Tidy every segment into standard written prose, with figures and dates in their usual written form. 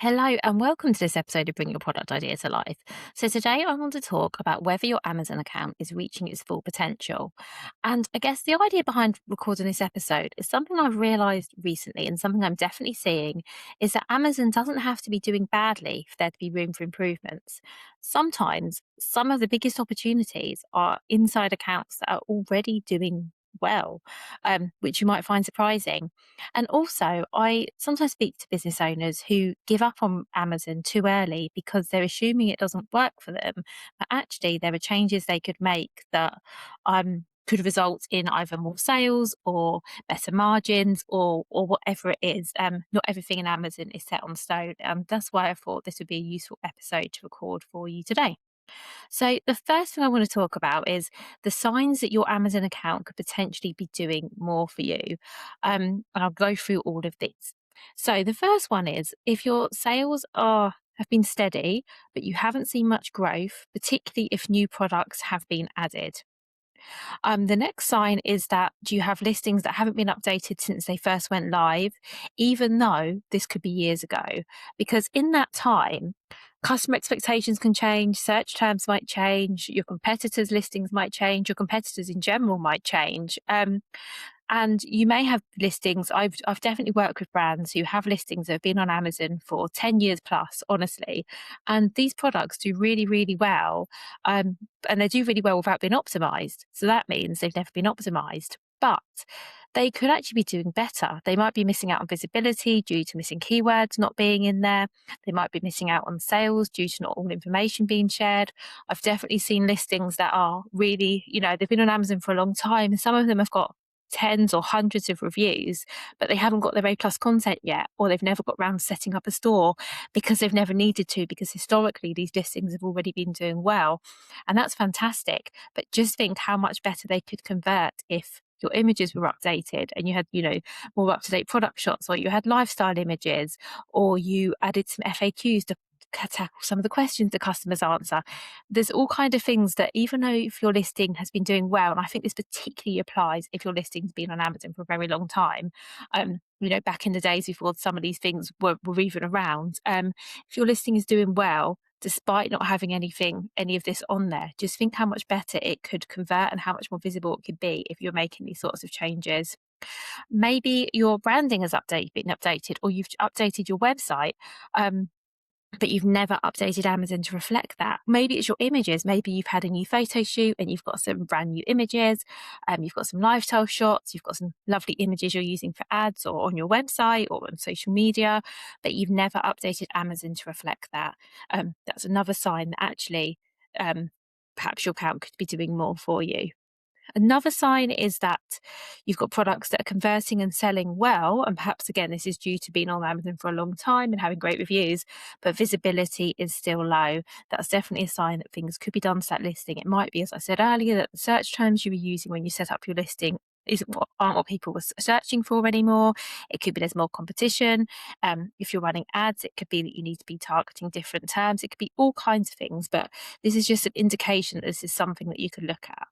Hello and welcome to this episode of Bring Your Product Idea to Life. So, today I want to talk about whether your Amazon account is reaching its full potential. And I guess the idea behind recording this episode is something I've realized recently and something I'm definitely seeing is that Amazon doesn't have to be doing badly for there to be room for improvements. Sometimes some of the biggest opportunities are inside accounts that are already doing well, which you might find surprising. And also, I sometimes speak to business owners who give up on Amazon too early because they're assuming it doesn't work for them. But actually, there are changes they could make that could result in either more sales or better margins or whatever it is. Not everything in Amazon is set on stone. That's why I thought this would be a useful episode to record for you today. So, the first thing I want to talk about is the signs that your Amazon account could potentially be doing more for you. And I'll go through all of these. So, the first one is if your sales have been steady, but you haven't seen much growth, particularly if new products have been added. The next sign is that do you have listings that haven't been updated since they first went live, even though this could be years ago? Because in that time, customer expectations can change, search terms might change, your competitors' listings might change, your competitors in general might change. And you may have listings. I've definitely worked with brands who have listings that have been on Amazon for 10 years plus, honestly. And these products do really, really well. And they do really well without being optimized. So that means they've never been optimized. But they could actually be doing better. They might be missing out on visibility due to missing keywords not being in there. They might be missing out on sales due to not all information being shared. I've definitely seen listings that are really, they've been on Amazon for a long time. And some of them have got tens or hundreds of reviews, but they haven't got their A plus content yet, or they've never got around to setting up a store because they've never needed to, because historically these listings have already been doing well. And that's fantastic. But just think how much better they could convert if your images were updated and you had, more up to date product shots, or you had lifestyle images, or you added some FAQs to tackle some of the questions the customers answer. There's all kind of things that even though if your listing has been doing well, and I think this particularly applies if your listing's been on Amazon for a very long time, back in the days before some of these things were even around, if your listing is doing well, despite not having any of this on there, just think how much better it could convert and how much more visible it could be if you're making these sorts of changes. Maybe your branding has been updated, or you've updated your website. But you've never updated Amazon to reflect that. Maybe it's your images. Maybe you've had a new photo shoot and you've got some brand new images. You've got some lifestyle shots. You've got some lovely images you're using for ads or on your website or on social media, but you've never updated Amazon to reflect that. That's another sign that actually perhaps your account could be doing more for you. Another sign is that you've got products that are converting and selling well. And perhaps, again, this is due to being on Amazon for a long time and having great reviews, but visibility is still low. That's definitely a sign that things could be done to that listing. It might be, as I said earlier, that the search terms you were using when you set up your listing aren't what people were searching for anymore. It could be there's more competition. If you're running ads, it could be that you need to be targeting different terms. It could be all kinds of things, but this is just an indication that this is something that you could look at.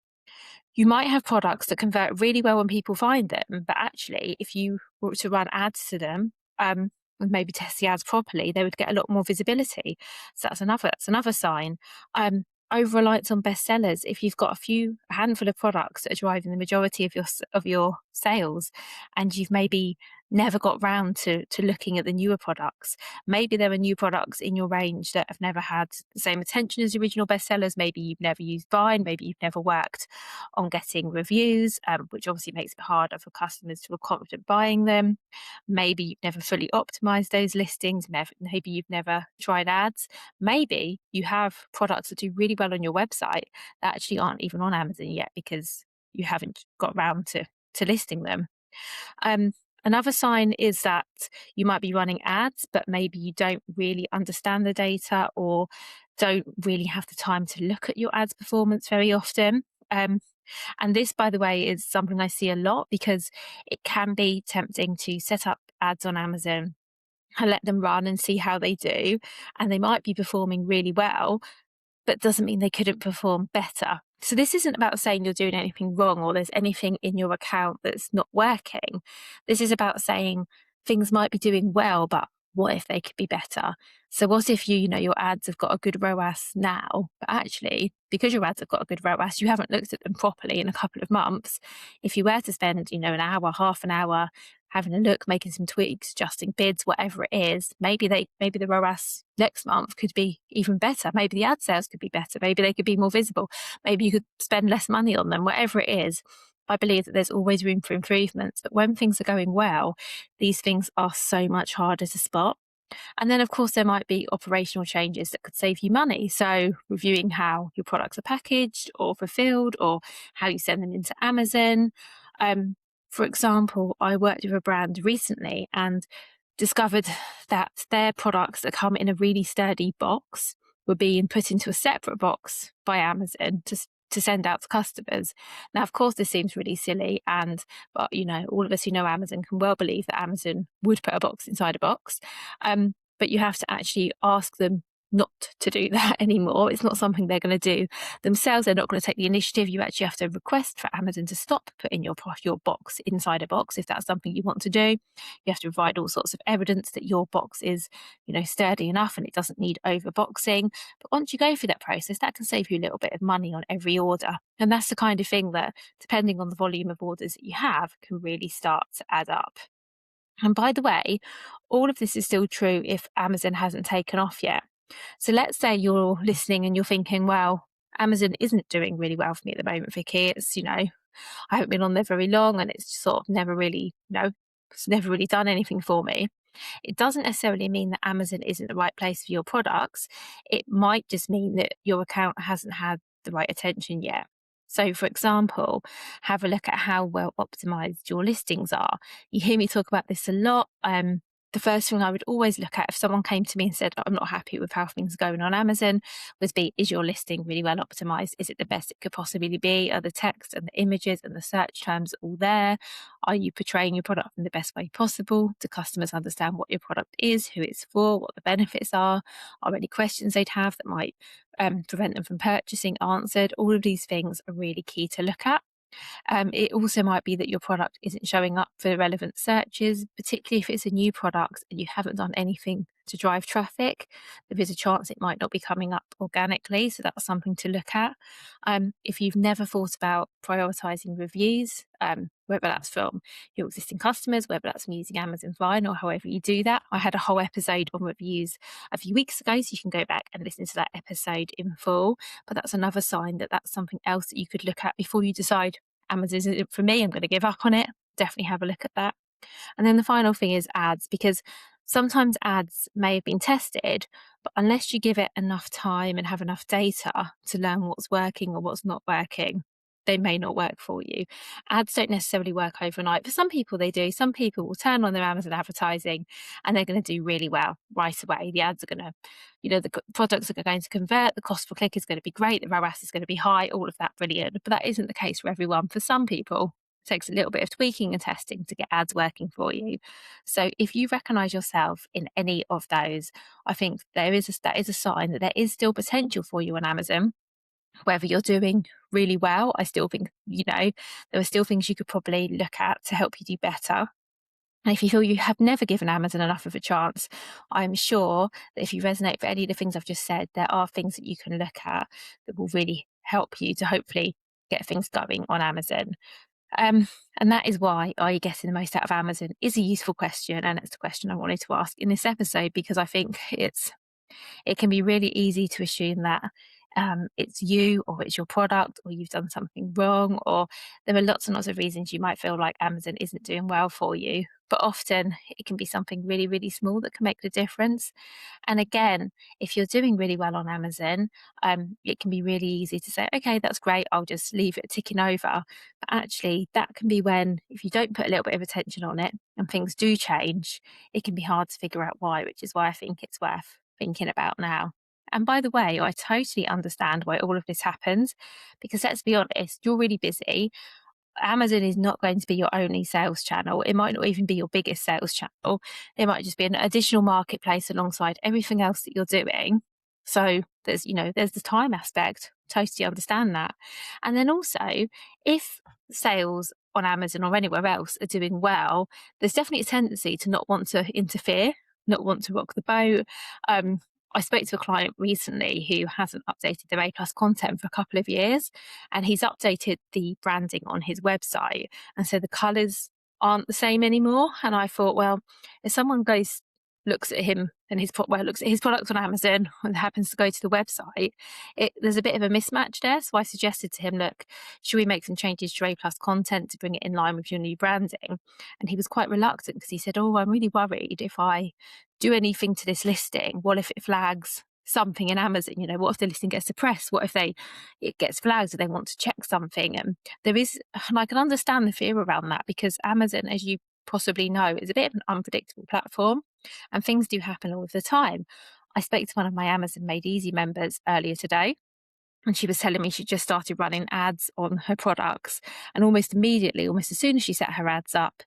You might have products that convert really well when people find them, but actually, if you were to run ads to them, and maybe test the ads properly, they would get a lot more visibility. So that's another sign. Over reliance on bestsellers. If you've got a handful of products that are driving the majority of your sales, and you've maybe never got round to looking at the newer products. Maybe there are new products in your range that have never had the same attention as the original bestsellers. Maybe you've never used Vine. Maybe you've never worked on getting reviews, which obviously makes it harder for customers to feel confident buying them. Maybe you've never fully optimized those listings. Maybe you've never tried ads. Maybe you have products that do really well on your website that actually aren't even on Amazon yet because you haven't got round to listing them. Another sign is that you might be running ads, but maybe you don't really understand the data or don't really have the time to look at your ads performance very often. And this, by the way, is something I see a lot because it can be tempting to set up ads on Amazon and let them run and see how they do. And they might be performing really well, but doesn't mean they couldn't perform better. So this isn't about saying you're doing anything wrong or there's anything in your account that's not working. This is about saying things might be doing well, but what if they could be better? So what if your ads have got a good ROAS now, but actually, because your ads have got a good ROAS, you haven't looked at them properly in a couple of months. If you were to spend, an hour, half an hour having a look, making some tweaks, adjusting bids, whatever it is, maybe the ROAS next month could be even better. Maybe the ad sales could be better. Maybe they could be more visible. Maybe you could spend less money on them, whatever it is. I believe that there's always room for improvements, but when things are going well, these things are so much harder to spot. And then, of course, there might be operational changes that could save you money. So, reviewing how your products are packaged or fulfilled, or how you send them into Amazon. Um, for example, I worked with a brand recently and discovered that their products that come in a really sturdy box were being put into a separate box by Amazon to send out to customers. Now, of course, this seems really silly, but all of us who know Amazon can well believe that Amazon would put a box inside a box. But you have to actually ask them not to do that anymore. It's not something they're going to do themselves. They're not going to take the initiative. You actually have to request for Amazon to stop putting your box inside a box if that's something you want to do. You have to provide all sorts of evidence that your box is, sturdy enough and it doesn't need overboxing. But once you go through that process, that can save you a little bit of money on every order. And that's the kind of thing that, depending on the volume of orders that you have, can really start to add up. And by the way, all of this is still true if Amazon hasn't taken off yet. So let's say you're listening and you're thinking, well, Amazon isn't doing really well for me at the moment, Vicki. It's, I haven't been on there very long and it's sort of never really, it's never really done anything for me. It doesn't necessarily mean that Amazon isn't the right place for your products. It might just mean that your account hasn't had the right attention yet. So, for example, have a look at how well optimized your listings are. You hear me talk about this a lot. The first thing I would always look at if someone came to me and said, I'm not happy with how things are going on Amazon, would be, is your listing really well optimized? Is it the best it could possibly be? Are the text and the images and the search terms all there? Are you portraying your product in the best way possible? Do customers understand what your product is, who it's for, what the benefits are? Are any questions they'd have that might prevent them from purchasing answered? All of these things are really key to look at. It also might be that your product isn't showing up for relevant searches, particularly if it's a new product and you haven't done anything to drive traffic. There is a chance it might not be coming up organically, so that's something to look at. If you've never thought about prioritizing reviews, whether that's from your existing customers, whether that's from using Amazon Vine or however you do that. I had a whole episode on reviews a few weeks ago, so you can go back and listen to that episode in full. But that's another sign that that's something else that you could look at before you decide Amazon isn't for me, I'm going to give up on it. Definitely have a look at that. And then the final thing is ads, because sometimes ads may have been tested, but unless you give it enough time and have enough data to learn what's working or what's not working, they may not work for you. Ads don't necessarily work overnight. For some people, they do. Some people will turn on their Amazon advertising and they're going to do really well right away. The ads are going to, the products are going to convert. The cost per click is going to be great. The ROAS is going to be high. All of that brilliant. But that isn't the case for everyone. For some people, it takes a little bit of tweaking and testing to get ads working for you. So if you recognize yourself in any of those, I think that is a sign that there is still potential for you on Amazon. Whether you're doing really well, I still think, there are still things you could probably look at to help you do better. And if you feel you have never given Amazon enough of a chance, I'm sure that if you resonate with any of the things I've just said, there are things that you can look at that will really help you to hopefully get things going on Amazon. And that is why are you getting the most out of Amazon is a useful question. And it's the question I wanted to ask in this episode, because I think it can be really easy to assume that it's you or it's your product or you've done something wrong, or there are lots and lots of reasons you might feel like Amazon isn't doing well for you. But often it can be something really, really small that can make the difference. And again, if you're doing really well on Amazon, it can be really easy to say, okay, that's great, I'll just leave it ticking over. But actually, that can be when, if you don't put a little bit of attention on it and things do change, it can be hard to figure out why, which is why I think it's worth thinking about now. And by the way, I totally understand why all of this happens, because let's be honest, you're really busy. Amazon is not going to be your only sales channel. It might not even be your biggest sales channel. It might just be an additional marketplace alongside everything else that you're doing. So there's the time aspect. Totally understand that. And then also, if sales on Amazon or anywhere else are doing well, there's definitely a tendency to not want to interfere not want to rock the boat. Um, I spoke to a client recently who hasn't updated their A plus content for a couple of years, and he's updated the branding on his website. And so the colours aren't the same anymore. And I thought, well, if someone goes, looks at him and looks at his products on Amazon and happens to go to the website, there's a bit of a mismatch there. So I suggested to him, look, should we make some changes to A plus content to bring it in line with your new branding? And he was quite reluctant because he said, oh, I'm really worried if I do anything to this listing, what if it flags something in Amazon? You know, what if the listing gets suppressed? What if it gets flagged and they want to check something? And I can understand the fear around that, because Amazon, as you possibly know, is a bit of an unpredictable platform, and things do happen all of the time. I spoke to one of my Amazon Made Easy members earlier today, and she was telling me she just started running ads on her products. And almost immediately, almost as soon as she set her ads up,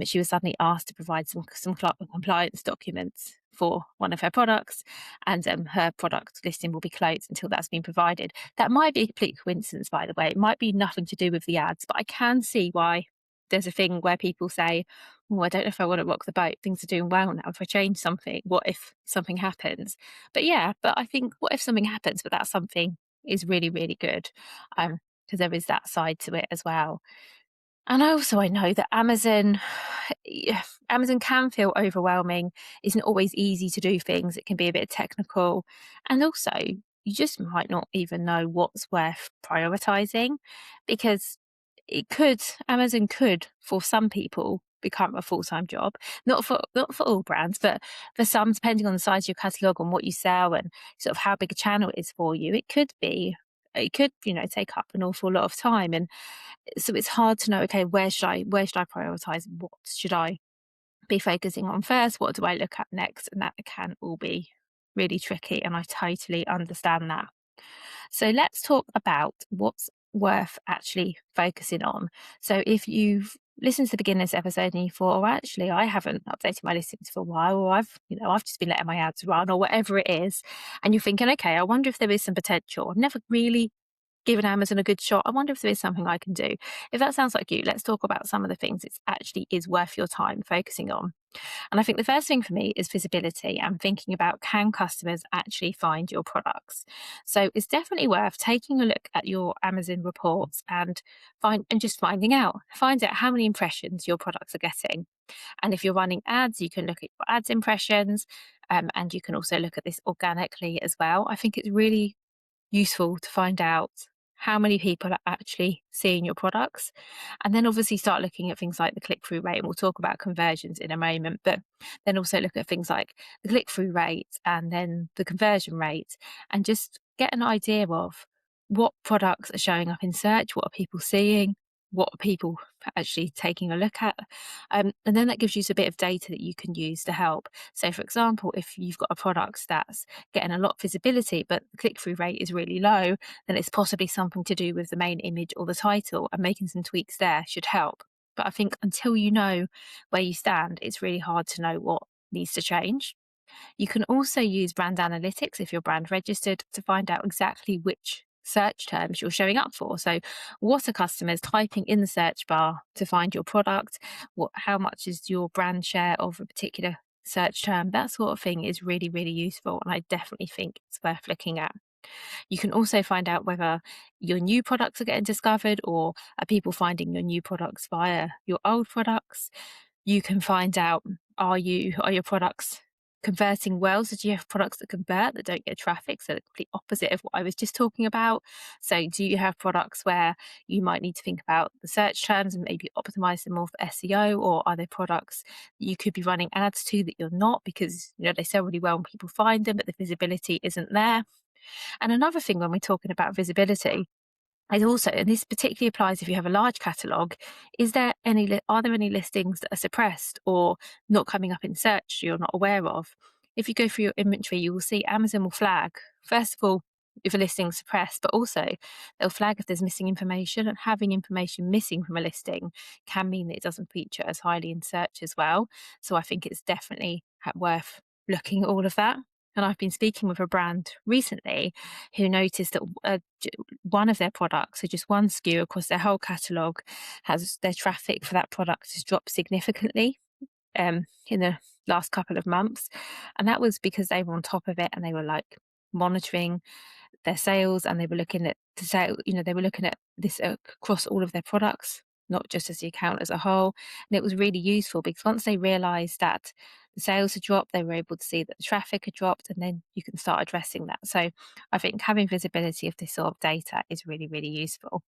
she was suddenly asked to provide some compliance documents for one of her products. And her product listing will be closed until that's been provided. That might be a complete coincidence, by the way. It might be nothing to do with the ads, but I can see why there's a thing where people say, oh, I don't know if I want to rock the boat. Things are doing well now. If I change something, what if something happens? But I think, what if something happens, but that something is really, really good, because there is that side to it as well. And I know that Amazon can feel overwhelming. Isn't always easy to do things. It can be a bit technical, and also you just might not even know what's worth prioritizing, because Amazon could, for some people, become a full-time job. Not for all brands, but for some, depending on the size of your catalog and what you sell and sort of how big a channel it is for you, it could, take up an awful lot of time. And so it's hard to know, okay, where should I prioritize? What should I be focusing on first? What do I look at next? And that can all be really tricky, and I totally understand that. So let's talk about what's worth actually focusing on. So if you've listened to the beginning of this episode and you thought, oh, actually, I haven't updated my listings for a while, or I've just been letting my ads run, or whatever it is, and you're thinking, okay, I wonder if there is some potential. I've never really given Amazon a good shot. I wonder if there is something I can do. If that sounds like you, let's talk about some of the things it actually is worth your time focusing on. And I think the first thing for me is visibility, and thinking about, can customers actually find your products? So it's definitely worth taking a look at your Amazon reports and find out how many impressions your products are getting. And if you're running ads, you can look at your ads impressions, and you can also look at this organically as well. I think it's really useful to find out how many people are actually seeing your products. And then obviously start looking at things like the click-through rate, and we'll talk about conversions in a moment, but then also look at things like the click-through rate and then the conversion rate, and just get an idea of what products are showing up in search, what are people seeing, what are people actually taking a look at. And then that gives you a bit of data that you can use to help. So for example, if you've got a product that's getting a lot of visibility, but the click-through rate is really low, then it's possibly something to do with the main image or the title, and making some tweaks there should help. But I think until you know where you stand, it's really hard to know what needs to change. You can also use brand analytics if you're brand registered to find out exactly which search terms you're showing up for. So what are customers typing in the search bar to find your product? How much is your brand share of a particular search term? That sort of thing is really, really useful, and I definitely think it's worth looking at. You can also find out whether your new products are getting discovered, or are people finding your new products via your old products. You can find out, are your products converting well? So do you have products that convert that don't get traffic? So the complete opposite of what I was just talking about. So do you have products where you might need to think about the search terms and maybe optimize them more for SEO? Or are there products that you could be running ads to that you're not, because they sell really well and people find them, but the visibility isn't there? And another thing when we're talking about visibility is also, and this particularly applies if you have a large catalogue, are there any listings that are suppressed or not coming up in search you're not aware of? If you go through your inventory, you will see Amazon will flag, first of all, if a listing's suppressed, but also they'll flag if there's missing information, and having information missing from a listing can mean that it doesn't feature as highly in search as well. So I think it's definitely worth looking at all of that. And I've been speaking with a brand recently who noticed that one of their products, so just one SKU across their whole catalogue, has their traffic for that product has dropped significantly. in the last couple of months. And that was because they were on top of it and they were like monitoring their sales, and they were looking at the sale, they were looking at this across all of their products, not just as the account as a whole. And it was really useful because once they realized that the sales had dropped, they were able to see that the traffic had dropped, and then you can start addressing that. So I think having visibility of this sort of data is really, really useful.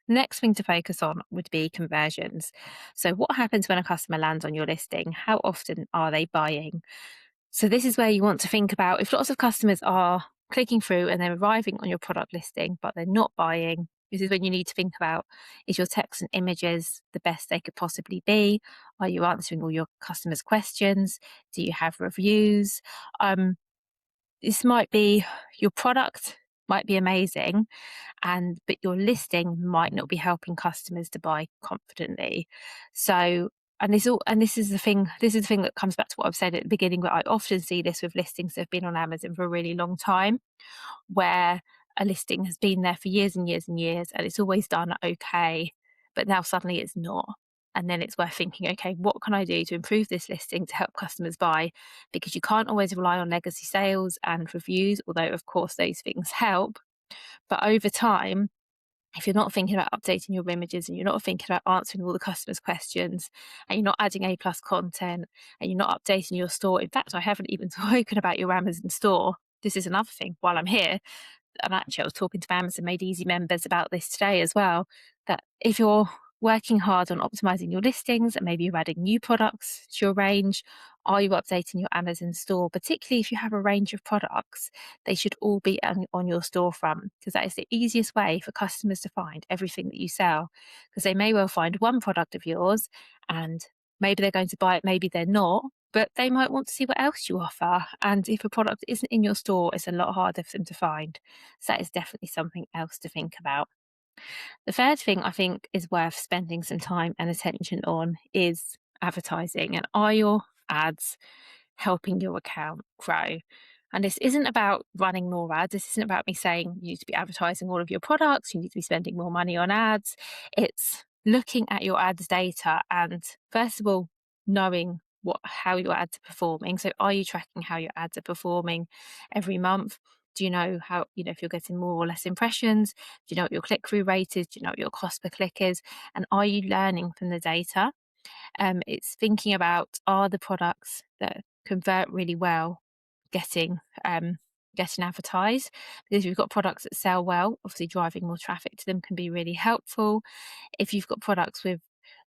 Next thing to focus on would be conversions. So, what happens when a customer lands on your listing? How often are they buying? So, this is where you want to think about if lots of customers are clicking through and they're arriving on your product listing, but they're not buying. This is when you need to think about, is your text and images the best they could possibly be? Are you answering all your customers' questions? Do you have reviews? This might be your product might be amazing, but your listing might not be helping customers to buy confidently. So, this is the thing that comes back to what I've said at the beginning, that I often see this with listings that have been on Amazon for a really long time, where a listing has been there for years and years and years and it's always done okay, but now suddenly it's not. And then it's worth thinking, okay, what can I do to improve this listing to help customers buy? Because you can't always rely on legacy sales and reviews, although of course those things help. But over time, if you're not thinking about updating your images and you're not thinking about answering all the customers' questions, and you're not adding A plus content, and you're not updating your store. In fact, I haven't even spoken about your Amazon store. This is another thing while I'm here. And actually, I was talking to Amazon Made Easy members about this today as well, that if you're working hard on optimizing your listings and maybe you're adding new products to your range, are you updating your Amazon store? Particularly if you have a range of products, they should all be on your storefront, because that is the easiest way for customers to find everything that you sell. Because they may well find one product of yours and maybe they're going to buy it, maybe they're not, but they might want to see what else you offer. And if a product isn't in your store, it's a lot harder for them to find. So that is definitely something else to think about. The third thing I think is worth spending some time and attention on is advertising. And are your ads helping your account grow? And this isn't about running more ads. This isn't about me saying you need to be advertising all of your products, you need to be spending more money on ads. It's looking at your ads data and, first of all, knowing how your ads are performing. So are you tracking how your ads are performing every month? Do you know how, if you're getting more or less impressions? Do you know what your click-through rate is? Do you know what your cost per click is? And are you learning from the data? It's thinking about, are the products that convert really well getting getting advertised? Because if you've got products that sell well, obviously driving more traffic to them can be really helpful. If you've got products with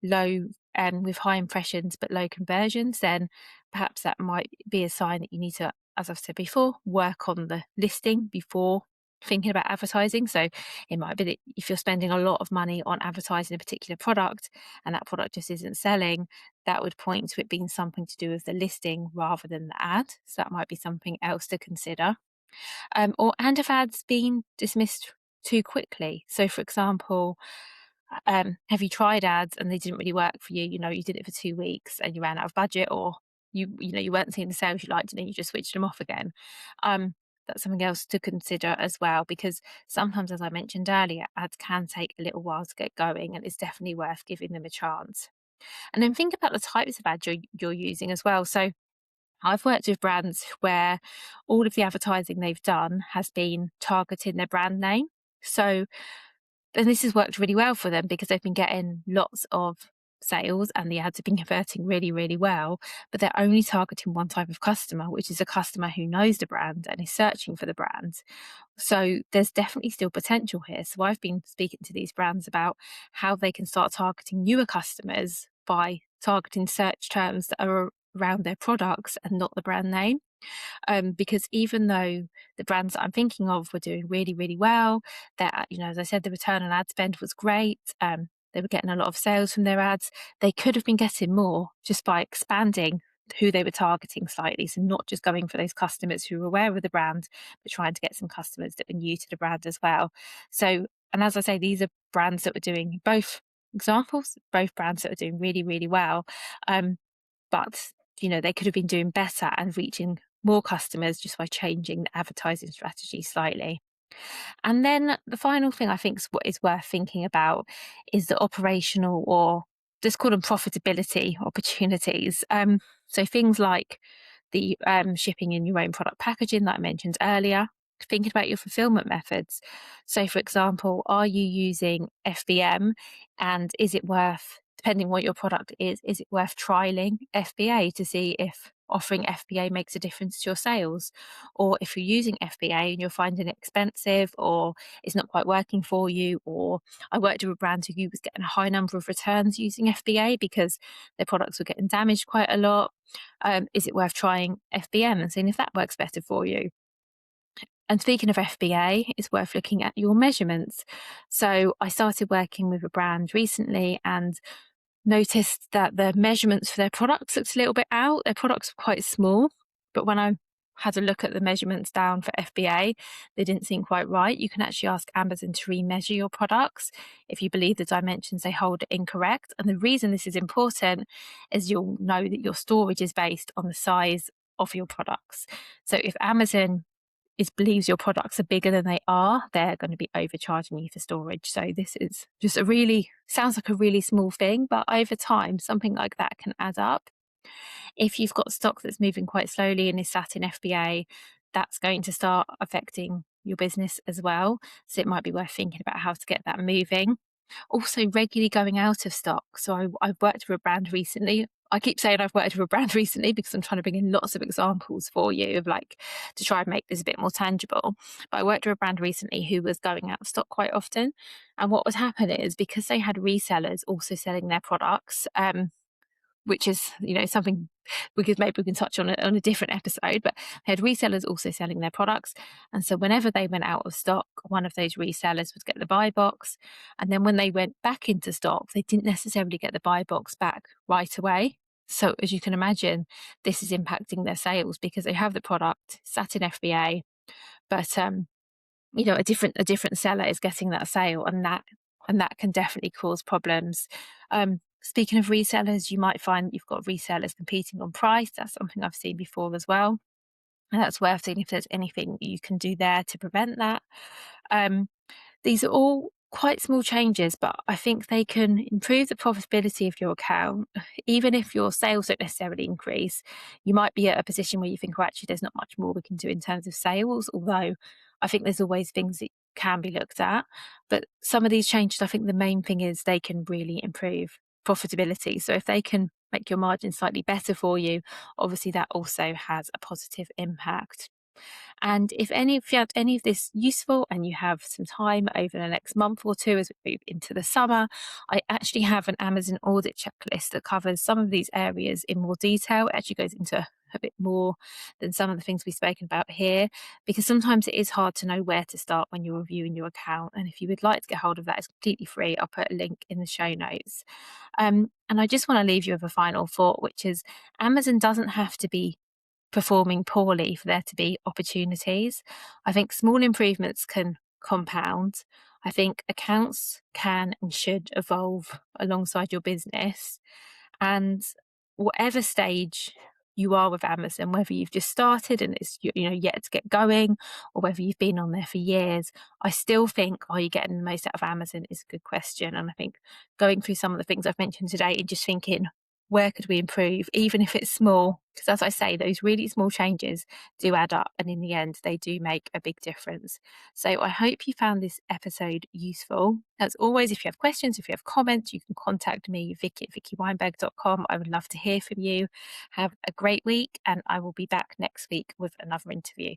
with high impressions but low conversions, then perhaps that might be a sign that you need to, as I've said before, work on the listing before thinking about advertising. So it might be that if you're spending a lot of money on advertising a particular product and that product just isn't selling, that would point to it being something to do with the listing rather than the ad. So that might be something else to consider. And if ads been dismissed too quickly. So for example, have you tried ads and they didn't really work for you? You did it for 2 weeks and you ran out of budget, or you weren't seeing the sales you liked and then you just switched them off again. That's something else to consider as well, because sometimes, as I mentioned earlier, ads can take a little while to get going, and it's definitely worth giving them a chance. And then think about the types of ads you're using as well. So I've worked with brands where all of the advertising they've done has been targeting their brand name. So and this has worked really well for them because they've been getting lots of sales and the ads have been converting really, really well, but they're only targeting one type of customer, which is a customer who knows the brand and is searching for the brand. So there's definitely still potential here. So I've been speaking to these brands about how they can start targeting newer customers by targeting search terms that are around their products and not the brand name. Because even though the brands that I'm thinking of were doing really, really well, that, as I said, the return on ad spend was great. They were getting a lot of sales from their ads. They could have been getting more just by expanding who they were targeting slightly. So not just going for those customers who were aware of the brand, but trying to get some customers that were new to the brand as well. So, and as I say, these are brands that were doing both brands that were doing really, really well. But they could have been doing better and reaching more customers just by changing the advertising strategy slightly. And then the final thing I think is what is worth thinking about is the operational or just call them profitability opportunities. So things like the shipping in your own product packaging that I mentioned earlier, thinking about your fulfillment methods. So, for example, are you using FBM, and is it worth, depending what your product is it worth trialing FBA to see if offering FBA makes a difference to your sales? Or if you're using FBA and you're finding it expensive, or it's not quite working for you, or I worked with a brand who was getting a high number of returns using FBA because their products were getting damaged quite a lot. Is it worth trying FBM and seeing if that works better for you? And speaking of FBA, it's worth looking at your measurements. So I started working with a brand recently and noticed that the measurements for their products looked a little bit out. Their products were quite small, but when I had a look at the measurements down for FBA, they didn't seem quite right. You can actually ask Amazon to remeasure your products if you believe the dimensions they hold are incorrect. And the reason this is important is you'll know that your storage is based on the size of your products. So if Amazon believes your products are bigger than they are, they're going to be overcharging you for storage. So this is just sounds like a really small thing, but over time, something like that can add up. If you've got stock that's moving quite slowly and is sat in FBA, that's going to start affecting your business as well. So it might be worth thinking about how to get that moving. Also, regularly going out of stock. So I've worked with a brand recently. I keep saying I've worked with a brand recently because I'm trying to bring in lots of examples for you of to try and make this a bit more tangible. But I worked with a brand recently who was going out of stock quite often. And what was happening is because they had resellers also selling their products, which is, something because maybe we can touch on it on a different episode, but they had resellers also selling their products. And so whenever they went out of stock, one of those resellers would get the buy box. And then when they went back into stock, they didn't necessarily get the buy box back right away. So as you can imagine, this is impacting their sales because they have the product sat in FBA, but a different seller is getting that sale, and that can definitely cause problems. Speaking of resellers, you might find you've got resellers competing on price. That's something I've seen before as well, and that's worth seeing if there's anything you can do there to prevent that. These are all quite small changes, but I think they can improve the profitability of your account. Even if your sales don't necessarily increase, you might be at a position where you think, well, actually, there's not much more we can do in terms of sales, although I think there's always things that can be looked at. But some of these changes, I think the main thing is they can really improve profitability. So if they can make your margin slightly better for you, obviously that also has a positive impact. And if you found any of this useful and you have some time over the next month or two as we move into the summer, I actually have an Amazon audit checklist that covers some of these areas in more detail. It actually goes into a bit more than some of the things we've spoken about here, because sometimes it is hard to know where to start when you're reviewing your account. And if you would like to get hold of that, it's completely free. I'll put a link in the show notes. And I just want to leave you with a final thought, which is Amazon doesn't have to be performing poorly for there to be opportunities. I think small improvements can compound. I think accounts can and should evolve alongside your business. And whatever stage you are with Amazon, whether you've just started and it's yet to get going, or whether you've been on there for years, I still think, are you getting the most out of Amazon is a good question. And I think going through some of the things I've mentioned today and just thinking, where could we improve, even if it's small? Because as I say, those really small changes do add up, and in the end, they do make a big difference. So I hope you found this episode useful. As always, if you have questions, if you have comments, you can contact me, Vicki at vickyweinberg.com. I would love to hear from you. Have a great week, and I will be back next week with another interview.